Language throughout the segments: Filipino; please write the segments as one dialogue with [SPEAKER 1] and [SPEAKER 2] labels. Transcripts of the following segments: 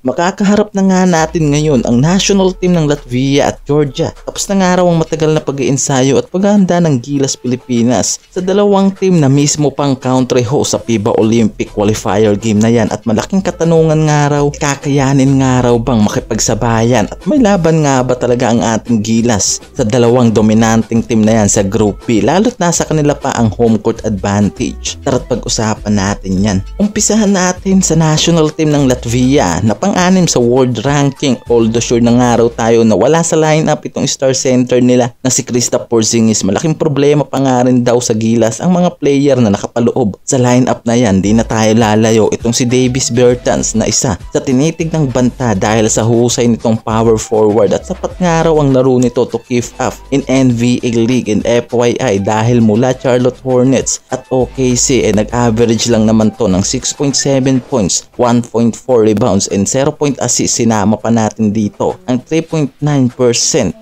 [SPEAKER 1] Makakaharap na nga natin ngayon ang national team ng Latvia at Georgia. Tapos na nga raw ang matagal na pag-iensayo at paghahanda ng Gilas Pilipinas sa dalawang team na mismo pang country host sa FIBA Olympic qualifier game na yan. At malaking katanungan nga raw, kakayanin nga raw bang makipagsabayan at may laban nga ba talaga ang ating Gilas sa dalawang dominanting team na yan sa Group B, lalo't nasa kanila pa ang home court advantage. Tara't pag-usapan natin yan. Umpisahan natin sa national team ng Latvia na pang-anim sa world ranking, although sure na nga raw tayo na wala sa lineup itong star center nila na si Kristaps Porzingis. Malaking problema pa nga rin daw sa Gilas ang mga player na nakapaloob sa lineup na yan. Di na tayo lalayo itong si Davis Bertans na isa sa tinitig ng banta dahil sa husay nitong power forward at sapat nga raw ang laro nito to keep up in NBA League and FYI dahil mula Charlotte Hornets at OKC nag-average lang naman to ng 6.7 points, 1.4 rebounds and 0 point assist. Sinama pa natin dito ang 3.9%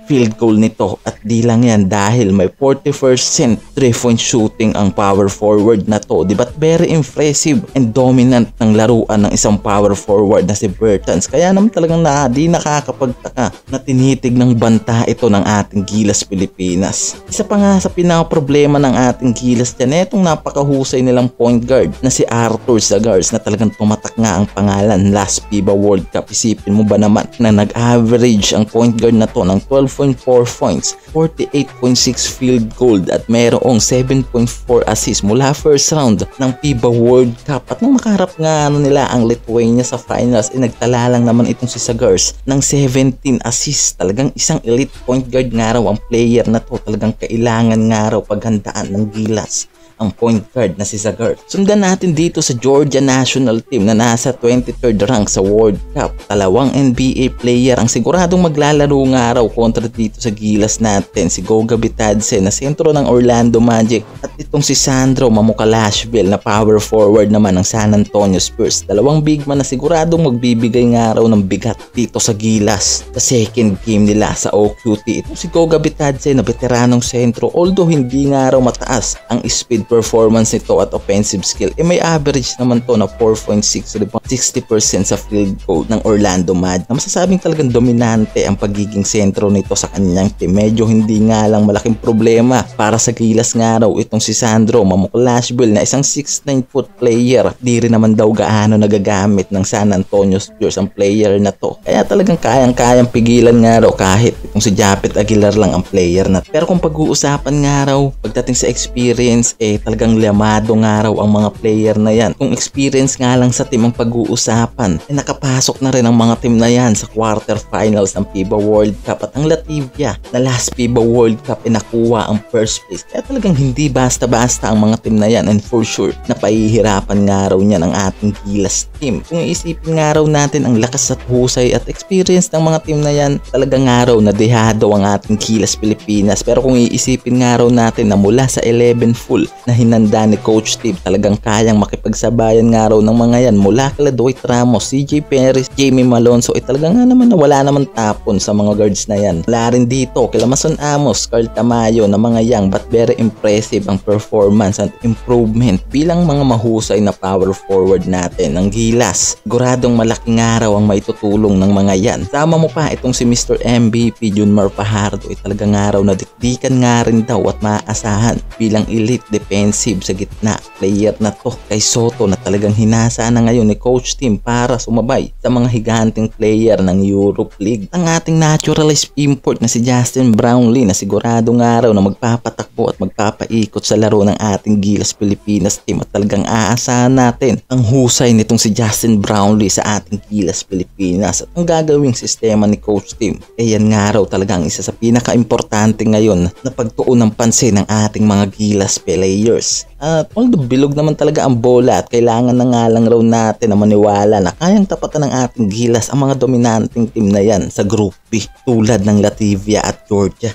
[SPEAKER 1] field goal nito at di lang yan dahil may 40% 3-point shooting ang power forward na to. Diba't very impressive and dominant ng laruan ng isang power forward na si Bertans. Kaya naman talagang di nakakapagtaka na tinitig ng banta ito ng ating Gilas Pilipinas. Isa pa nga sa pinaka-problema ng ating Gilas dyan, itong napakahusay nilang point guard na si Arthur Zagars na talagang tumatak nga ang pangalan last FIBA World Cup. Isipin mo ba naman na nag-average ang point guard na to ng 12.4 points, 48.6 field goal at mayroong 7.4 assist mula first round ng FIBA World Cup. At nung makaharap nga nila ang Lithuania sa finals, nagtala lang naman itong si Zagars ng 17 assists. Talagang isang elite point guard nga raw ang player na to. Talagang kailangan nga raw paghandaan ng Gilas ang point guard na si Zagars. Sundan natin dito sa Georgia national team na nasa 23rd rank sa World Cup. Dalawang NBA player ang siguradong maglalaro nga raw kontra dito sa Gilas natin. Si Goga Bitadze na sentro ng Orlando Magic at itong si Sandro Mamukalashvili na power forward naman ng San Antonio Spurs. Dalawang big man na siguradong magbibigay nga raw ng bigat dito sa Gilas sa second game nila sa OQT. Itong si Goga Bitadze na veteranong sentro, although hindi nga raw mataas ang speed performance nito at offensive skill, may average naman to na 4.6 rebound, 60% sa field goal ng Orlando Magic na masasabing talagang dominante ang pagiging sentro nito sa kanyang team. Medyo hindi nga lang malaking problema para sa Gilas nga raw itong si Sandro Mamukalashvili na isang 6'9" player. Di rin naman daw gaano nagagamit ng San Antonio Spurs ang player na to, kaya talagang kayang pigilan nga raw kahit itong si Japet Aguilar lang ang player na to. Pero kung pag-uusapan nga raw pagdating sa experience, talagang lamado nga raw ang mga player na yan. Kung experience nga lang sa team ang pag-uusapan, nakapasok na rin ang mga team na yan sa quarterfinals ng FIBA World Cup at ang Latvia na last FIBA World Cup nakuha ang first place. Kaya talagang hindi basta-basta ang mga team na yan and for sure na pahihirapan nga raw niyan ang ating Gilas team. Kung iisipin nga raw natin ang lakas at husay at experience ng mga team na yan, talaga nga raw na dehado ang ating Gilas Pilipinas. Pero kung iisipin nga raw natin na mula sa 11 full na hinanda ni Coach Steve, talagang kayang makipagsabayan nga raw ng mga yan mula kala Dwight Ramos, CJ Perez, Jamie Malonzo, talagang nga naman na wala naman tapon sa mga guards na yan. Wala rin dito kila Mason Amos, Carl Tamayo na mga young but very impressive ang performance and improvement bilang mga mahusay na power forward natin ng Gilas. Siguradong malaking araw ang maitutulong ng mga yan. Sama mo pa itong si Mr. MVP Junmar Fajardo, talagang araw na dikdikan nga rin daw at maaasahan bilang elite defensive sa gitna. Player na to kay Soto na talagang hinasa na ngayon ni Coach Tim para sumabay sa mga higanting player ng Europe League. Ang ating naturalized import na si Justin Brownlee na sigurado nga raw na magpapatakbo at magpapaikot sa laro ng ating Gilas Pilipinas team at talagang aasahan natin ang husay nitong si Justin Brownlee sa ating Gilas Pilipinas at ang gagawing sistema ni Coach Tim. Yan nga raw talagang isa sa pinaka-importante ngayon na pagtuon ng pansin ng ating mga Gilas players. At although bilog naman talaga ang bola at kailangan na nga lang raw natin na maniwala na kayang tapatan ng ating Gilas ang mga dominanting team na yan sa Group B tulad ng Latvia at Georgia.